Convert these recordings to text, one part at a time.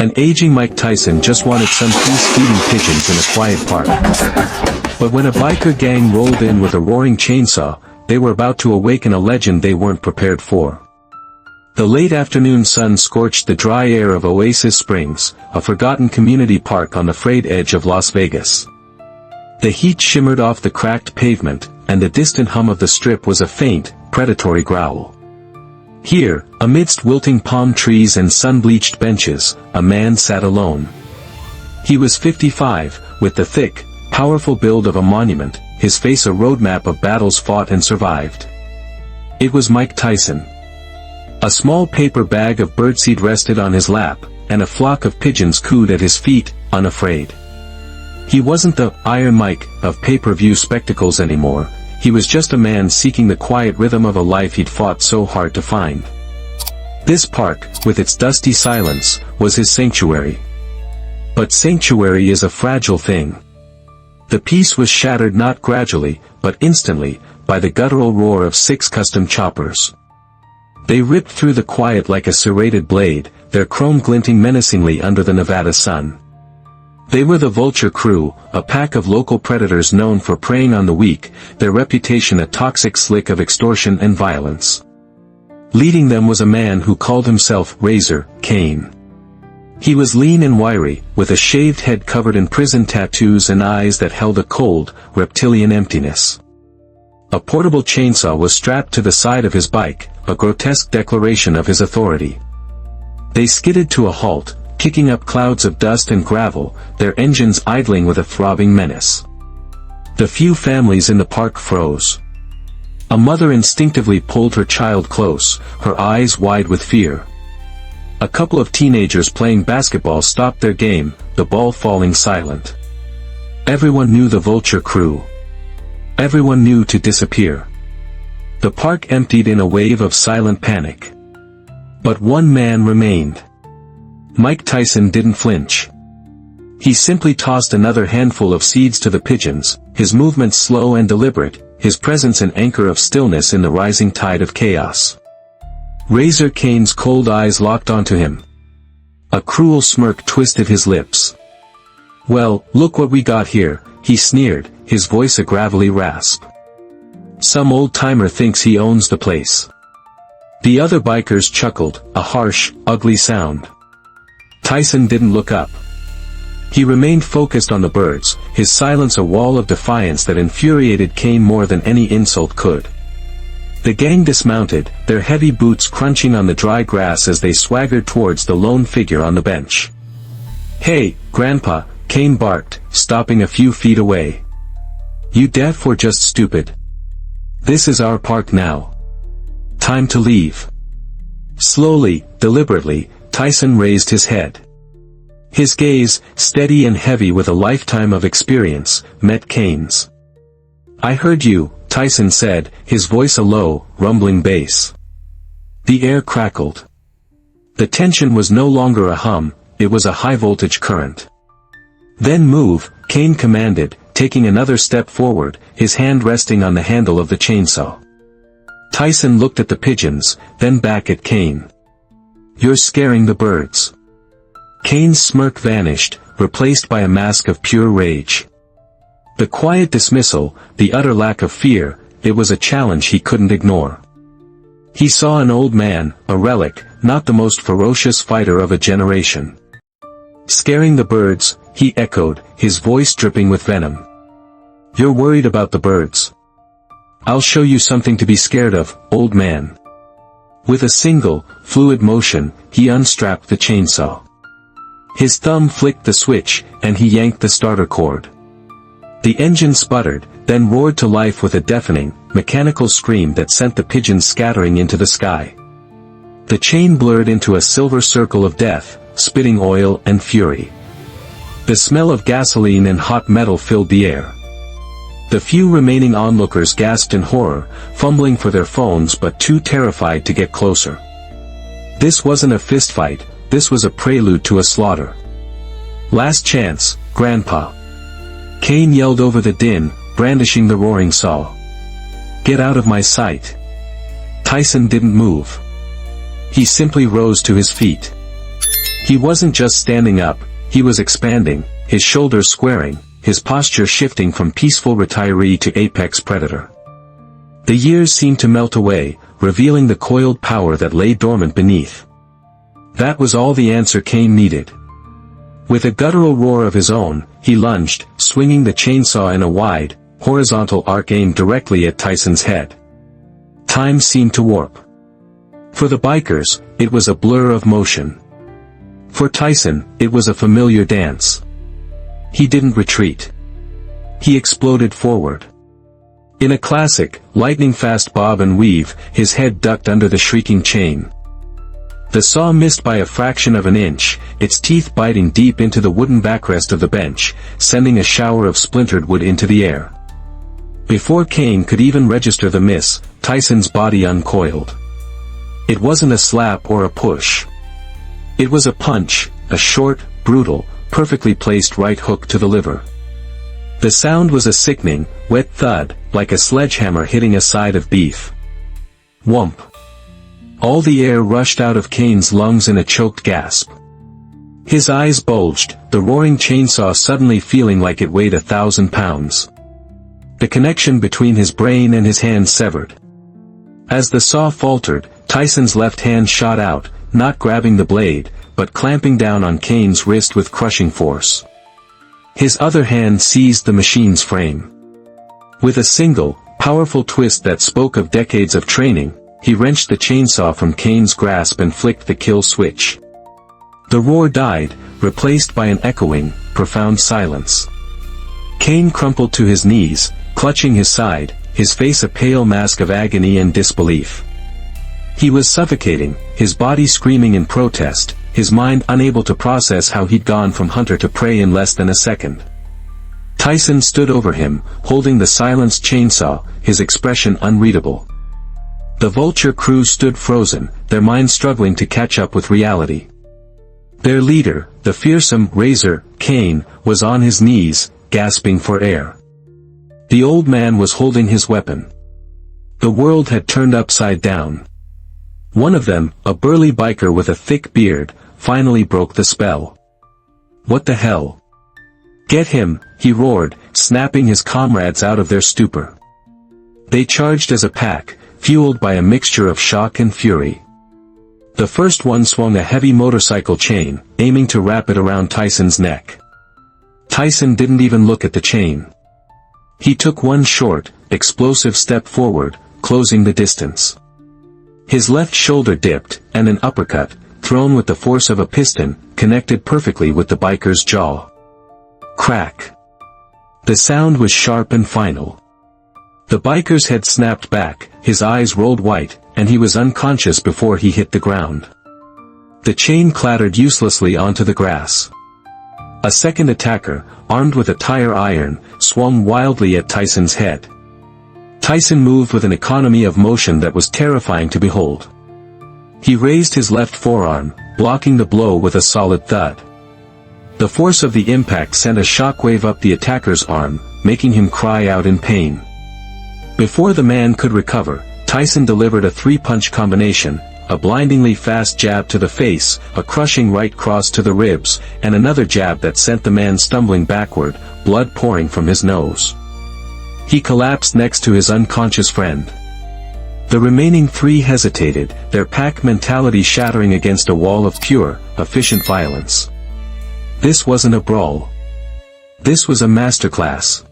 An aging Mike Tyson just wanted some peace feeding pigeons in a quiet park. But when a biker gang rolled in with a roaring chainsaw, they were about to awaken a legend they weren't prepared for. The late afternoon sun scorched the dry air of Oasis Springs, a forgotten community park on the frayed edge of Las Vegas. The heat shimmered off the cracked pavement, and the distant hum of the strip was a faint, predatory growl. Here, amidst wilting palm trees and sun-bleached benches, a man sat alone. He was 55, with the thick, powerful build of a monument, his face a roadmap of battles fought and survived. It was Mike Tyson. A small paper bag of birdseed rested on his lap, and a flock of pigeons cooed at his feet, unafraid. He wasn't the Iron Mike of pay-per-view spectacles anymore. He was just a man seeking the quiet rhythm of a life he'd fought so hard to find. This park, with its dusty silence, was his sanctuary. But sanctuary is a fragile thing. The peace was shattered not gradually, but instantly, by the guttural roar of 6 custom choppers. They ripped through the quiet like a serrated blade, their chrome glinting menacingly under the Nevada sun. They were the Vulture Crew, a pack of local predators known for preying on the weak, their reputation a toxic slick of extortion and violence. Leading them was a man who called himself Razor Cain. He was lean and wiry, with a shaved head covered in prison tattoos and eyes that held a cold, reptilian emptiness. A portable chainsaw was strapped to the side of his bike, a grotesque declaration of his authority. They skidded to a halt, kicking up clouds of dust and gravel, their engines idling with a throbbing menace. The few families in the park froze. A mother instinctively pulled her child close, her eyes wide with fear. A couple of teenagers playing basketball stopped their game, the ball falling silent. Everyone knew the Vulture Crew. Everyone knew to disappear. The park emptied in a wave of silent panic. But one man remained. Mike Tyson didn't flinch. He simply tossed another handful of seeds to the pigeons, his movements slow and deliberate, his presence an anchor of stillness in the rising tide of chaos. Razor Cain's cold eyes locked onto him. A cruel smirk twisted his lips. "Well, look what we got here," he sneered, his voice a gravelly rasp. "Some old-timer thinks he owns the place." The other bikers chuckled, a harsh, ugly sound. Tyson didn't look up. He remained focused on the birds, his silence a wall of defiance that infuriated Cain more than any insult could. The gang dismounted, their heavy boots crunching on the dry grass as they swaggered towards the lone figure on the bench. "Hey, Grandpa," Cain barked, stopping a few feet away. "You deaf or just stupid? This is our park now. Time to leave." Slowly, deliberately, Tyson raised his head. His gaze, steady and heavy with a lifetime of experience, met Cain's. "I heard you," Tyson said, his voice a low, rumbling bass. The air crackled. The tension was no longer a hum, it was a high-voltage current. "Then move," Cain commanded, taking another step forward, his hand resting on the handle of the chainsaw. Tyson looked at the pigeons, then back at Cain. "You're scaring the birds." Cain's smirk vanished, replaced by a mask of pure rage. The quiet dismissal, the utter lack of fear, it was a challenge he couldn't ignore. He saw an old man, a relic, not the most ferocious fighter of a generation. "Scaring the birds," he echoed, his voice dripping with venom. "You're worried about the birds. I'll show you something to be scared of, old man." With a single, fluid motion, he unstrapped the chainsaw. His thumb flicked the switch, and he yanked the starter cord. The engine sputtered, then roared to life with a deafening, mechanical scream that sent the pigeons scattering into the sky. The chain blurred into a silver circle of death, spitting oil and fury. The smell of gasoline and hot metal filled the air. The few remaining onlookers gasped in horror, fumbling for their phones but too terrified to get closer. This wasn't a fistfight, this was a prelude to a slaughter. "Last chance, Grandpa." Cain yelled over the din, brandishing the roaring saw. "Get out of my sight." Tyson didn't move. He simply rose to his feet. He wasn't just standing up, he was expanding, his shoulders squaring, his posture shifting from peaceful retiree to apex predator. The years seemed to melt away, revealing the coiled power that lay dormant beneath. That was all the answer Cain needed. With a guttural roar of his own, he lunged, swinging the chainsaw in a wide, horizontal arc aimed directly at Tyson's head. Time seemed to warp. For the bikers, it was a blur of motion. For Tyson, it was a familiar dance. He didn't retreat. He exploded forward. In a classic, lightning-fast bob and weave, his head ducked under the shrieking chain. The saw missed by a fraction of an inch, its teeth biting deep into the wooden backrest of the bench, sending a shower of splintered wood into the air. Before Cain could even register the miss, Tyson's body uncoiled. It wasn't a slap or a push. It was a punch, a short, brutal, perfectly placed right hook to the liver. The sound was a sickening, wet thud, like a sledgehammer hitting a side of beef. Whump. All the air rushed out of Cain's lungs in a choked gasp. His eyes bulged, the roaring chainsaw suddenly feeling like it weighed 1,000 pounds. The connection between his brain and his hands severed. As the saw faltered, Tyson's left hand shot out, not grabbing the blade, but clamping down on Cain's wrist with crushing force. His other hand seized the machine's frame. With a single, powerful twist that spoke of decades of training, he wrenched the chainsaw from Cain's grasp and flicked the kill switch. The roar died, replaced by an echoing, profound silence. Cain crumpled to his knees, clutching his side, his face a pale mask of agony and disbelief. He was suffocating, his body screaming in protest, his mind unable to process how he'd gone from hunter to prey in less than a second. Tyson stood over him, holding the silenced chainsaw, his expression unreadable. The Vulture crew stood frozen, their minds struggling to catch up with reality. Their leader, the fearsome Razor, Cain, was on his knees, gasping for air. The old man was holding his weapon. The world had turned upside down. One of them, a burly biker with a thick beard, finally broke the spell. What the hell? Get him, he roared, snapping his comrades out of their stupor. They charged as a pack, fueled by a mixture of shock and fury. The first one swung a heavy motorcycle chain, aiming to wrap it around Tyson's neck. Tyson didn't even look at the chain. He took one short, explosive step forward, closing the distance. His left shoulder dipped, and an uppercut, thrown with the force of a piston, connected perfectly with the biker's jaw. Crack. The sound was sharp and final. The biker's head snapped back, his eyes rolled white, and he was unconscious before he hit the ground. The chain clattered uselessly onto the grass. A second attacker, armed with a tire iron, swung wildly at Tyson's head. Tyson moved with an economy of motion that was terrifying to behold. He raised his left forearm, blocking the blow with a solid thud. The force of the impact sent a shockwave up the attacker's arm, making him cry out in pain. Before the man could recover, Tyson delivered a three-punch combination, a blindingly fast jab to the face, a crushing right cross to the ribs, and another jab that sent the man stumbling backward, blood pouring from his nose. He collapsed next to his unconscious friend. The remaining three hesitated, their pack mentality shattering against a wall of pure, efficient violence. This wasn't a brawl. This was a masterclass.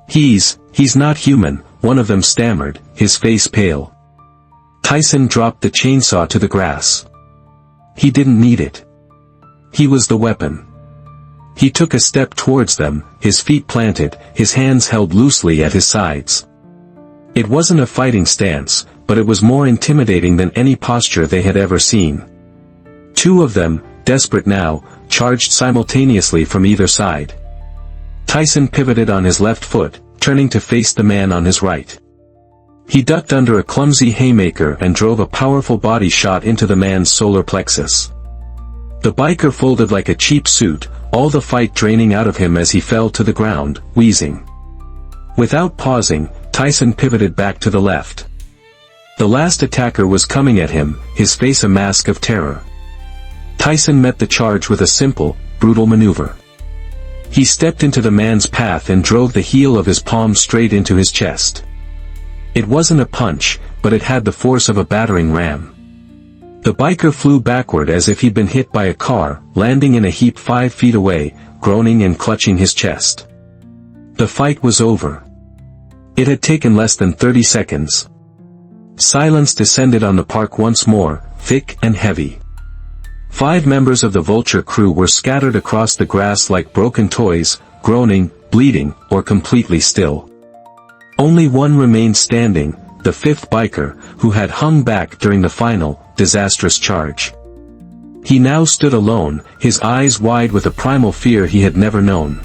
He's not human, one of them stammered, his face pale. Tyson dropped the chainsaw to the grass. He didn't need it. He was the weapon. He took a step towards them, his feet planted, his hands held loosely at his sides. It wasn't a fighting stance, but it was more intimidating than any posture they had ever seen. Two of them, desperate now, charged simultaneously from either side. Tyson pivoted on his left foot, turning to face the man on his right. He ducked under a clumsy haymaker and drove a powerful body shot into the man's solar plexus. The biker folded like a cheap suit, all the fight draining out of him as he fell to the ground, wheezing. Without pausing, Tyson pivoted back to the left. The last attacker was coming at him, his face a mask of terror. Tyson met the charge with a simple, brutal maneuver. He stepped into the man's path and drove the heel of his palm straight into his chest. It wasn't a punch, but it had the force of a battering ram. The biker flew backward as if he'd been hit by a car, landing in a heap 5 feet away, groaning and clutching his chest. The fight was over. It had taken less than 30 seconds. Silence descended on the park once more, thick and heavy. 5 members of the Vulture crew were scattered across the grass like broken toys, groaning, bleeding, or completely still. Only one remained standing, the 5th biker, who had hung back during the final, disastrous charge. He now stood alone, his eyes wide with a primal fear he had never known.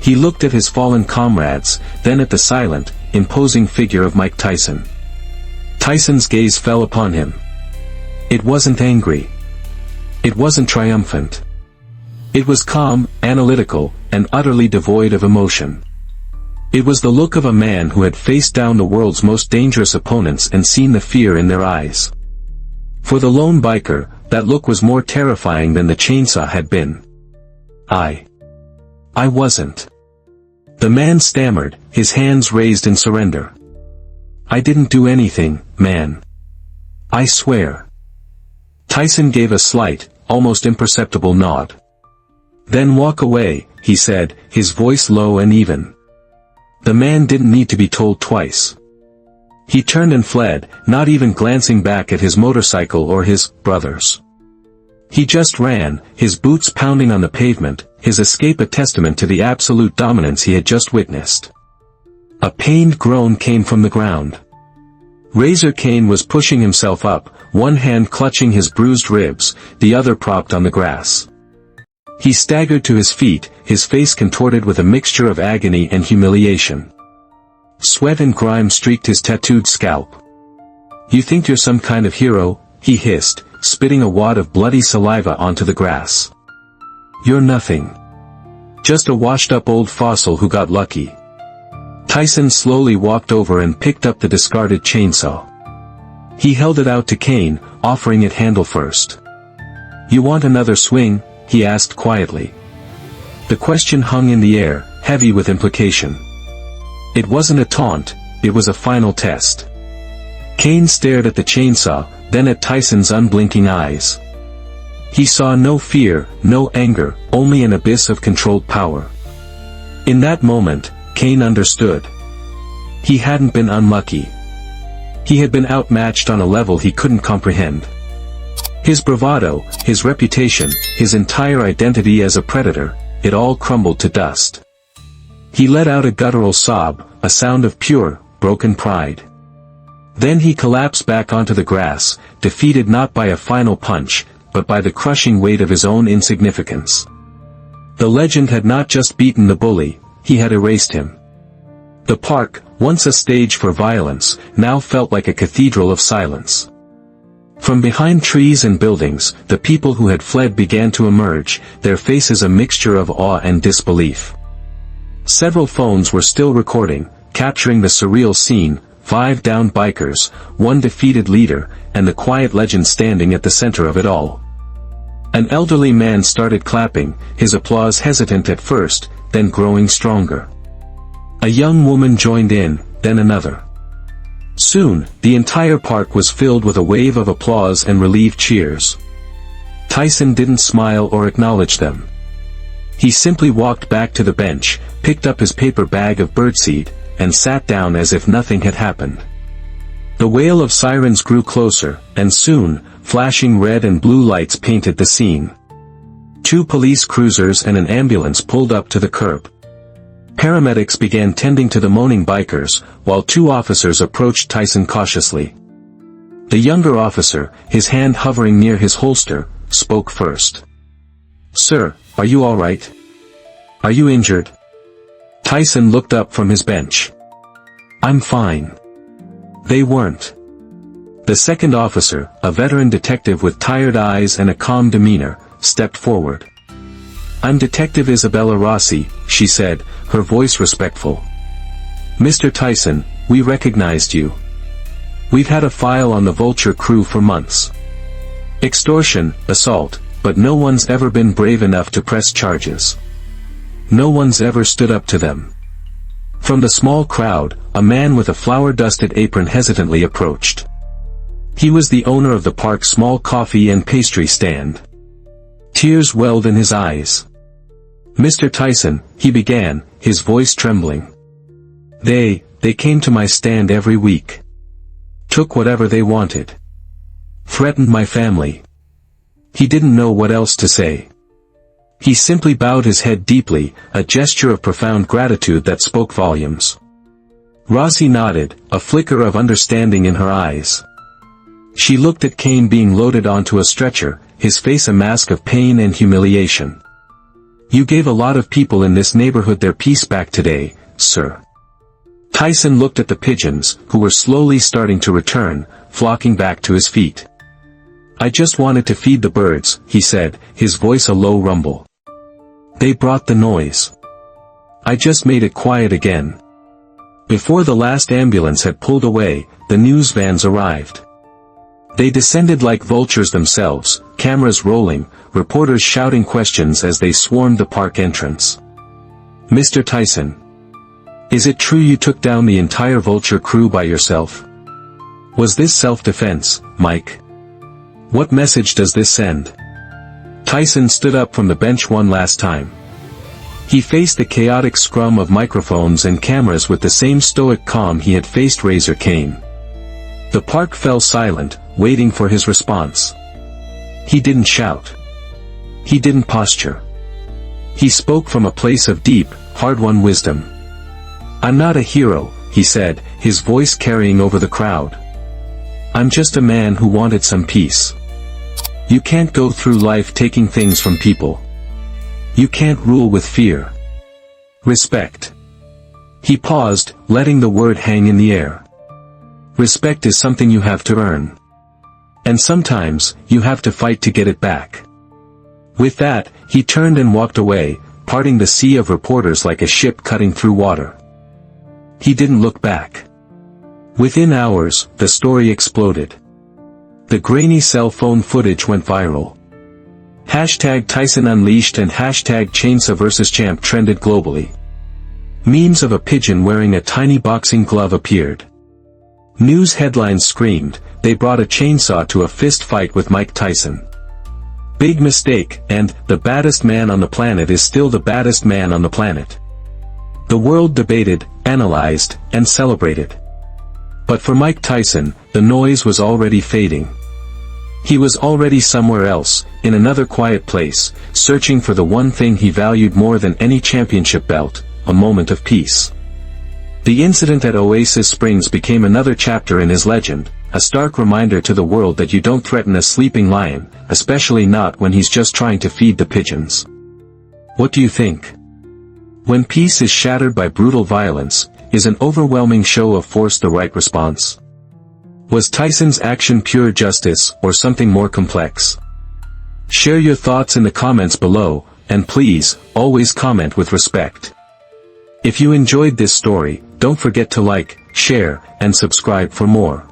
He looked at his fallen comrades, then at the silent, imposing figure of Mike Tyson. Tyson's gaze fell upon him. It wasn't angry. It wasn't triumphant. It was calm, analytical, and utterly devoid of emotion. It was the look of a man who had faced down the world's most dangerous opponents and seen the fear in their eyes. For the lone biker, that look was more terrifying than the chainsaw had been. I wasn't. The man stammered, his hands raised in surrender. I didn't do anything, man. I swear. Tyson gave a slight, almost imperceptible nod. Then walk away, he said, his voice low and even. The man didn't need to be told twice. He turned and fled, not even glancing back at his motorcycle or his brothers. He just ran, his boots pounding on the pavement, his escape a testament to the absolute dominance he had just witnessed. A pained groan came from the ground. Razor Cain was pushing himself up, one hand clutching his bruised ribs, the other propped on the grass. He staggered to his feet, his face contorted with a mixture of agony and humiliation. Sweat and grime streaked his tattooed scalp. You think you're some kind of hero, he hissed, spitting a wad of bloody saliva onto the grass. You're nothing. Just a washed-up old fossil who got lucky. Tyson slowly walked over and picked up the discarded chainsaw. He held it out to Cain, offering it handle first. You want another swing? He asked quietly. The question hung in the air, heavy with implication. It wasn't a taunt, it was a final test. Cain stared at the chainsaw, then at Tyson's unblinking eyes. He saw no fear, no anger, only an abyss of controlled power. In that moment, Cain understood. He hadn't been unlucky. He had been outmatched on a level he couldn't comprehend. His bravado, his reputation, his entire identity as a predator, it all crumbled to dust. He let out a guttural sob, a sound of pure, broken pride. Then he collapsed back onto the grass, defeated not by a final punch, but by the crushing weight of his own insignificance. The legend had not just beaten the bully, he had erased him. The park, once a stage for violence, now felt like a cathedral of silence. From behind trees and buildings, the people who had fled began to emerge, their faces a mixture of awe and disbelief. Several phones were still recording, capturing the surreal scene, 5 downed bikers, 1 defeated leader, and the quiet legend standing at the center of it all. An elderly man started clapping, his applause hesitant at first, then growing stronger. A young woman joined in, then another. Soon, the entire park was filled with a wave of applause and relieved cheers. Tyson didn't smile or acknowledge them. He simply walked back to the bench, picked up his paper bag of birdseed, and sat down as if nothing had happened. The wail of sirens grew closer, and soon, flashing red and blue lights painted the scene. 2 police cruisers and an ambulance pulled up to the curb. Paramedics began tending to the moaning bikers, while 2 officers approached Tyson cautiously. The younger officer, his hand hovering near his holster, spoke first. Sir, are you all right? Are you injured? Tyson looked up from his bench. I'm fine. They weren't. The second officer, a veteran detective with tired eyes and a calm demeanor, stepped forward. I'm Detective Isabella Rossi, she said, her voice respectful. Mr. Tyson, we recognized you. We've had a file on the Vulture crew for months. Extortion, assault, but no one's ever been brave enough to press charges. No one's ever stood up to them. From the small crowd, a man with a flour-dusted apron hesitantly approached. He was the owner of the park's small coffee and pastry stand. Tears welled in his eyes. "Mr. Tyson," he began, his voice trembling. They came to my stand every week. Took whatever they wanted. Threatened my family." He didn't know what else to say. He simply bowed his head deeply, a gesture of profound gratitude that spoke volumes. Rosie nodded, a flicker of understanding in her eyes. She looked at Kane being loaded onto a stretcher, his face a mask of pain and humiliation. "You gave a lot of people in this neighborhood their peace back today, sir." Tyson looked at the pigeons, who were slowly starting to return, flocking back to his feet. "I just wanted to feed the birds," he said, his voice a low rumble. "They brought the noise. I just made it quiet again." Before the last ambulance had pulled away, the news vans arrived. They descended like vultures themselves, cameras rolling, reporters shouting questions as they swarmed the park entrance. "Mr. Tyson, is it true you took down the entire vulture crew by yourself? Was this self-defense, Mike? What message does this send?" Tyson stood up from the bench one last time. He faced the chaotic scrum of microphones and cameras with the same stoic calm he had faced Razor Kane. The park fell silent, waiting for his response. He didn't shout. He didn't posture. He spoke from a place of deep, hard-won wisdom. "I'm not a hero," he said, his voice carrying over the crowd. "I'm just a man who wanted some peace. You can't go through life taking things from people. You can't rule with fear. Respect." He paused, letting the word hang in the air. Respect is something you have to earn. And sometimes, you have to fight to get it back. With that, he turned and walked away, parting the sea of reporters like a ship cutting through water. He didn't look back. Within hours, the story exploded. The grainy cell phone footage went viral. Hashtag Tyson Unleashed and hashtag Chainsaw vs. Champ trended globally. Memes of a pigeon wearing a tiny boxing glove appeared. News headlines screamed, "They brought a chainsaw to a fist fight with Mike Tyson. Big mistake," and "The baddest man on the planet is still the baddest man on the planet." The world debated, analyzed, and celebrated. But for Mike Tyson, the noise was already fading. He was already somewhere else, in another quiet place, searching for the one thing he valued more than any championship belt, a moment of peace. The incident at Oasis Springs became another chapter in his legend, a stark reminder to the world that you don't threaten a sleeping lion, especially not when he's just trying to feed the pigeons. What do you think? When peace is shattered by brutal violence, is an overwhelming show of force the right response? Was Tyson's action pure justice, or something more complex? Share your thoughts in the comments below, and please, always comment with respect. If you enjoyed this story, don't forget to like, share, and subscribe for more.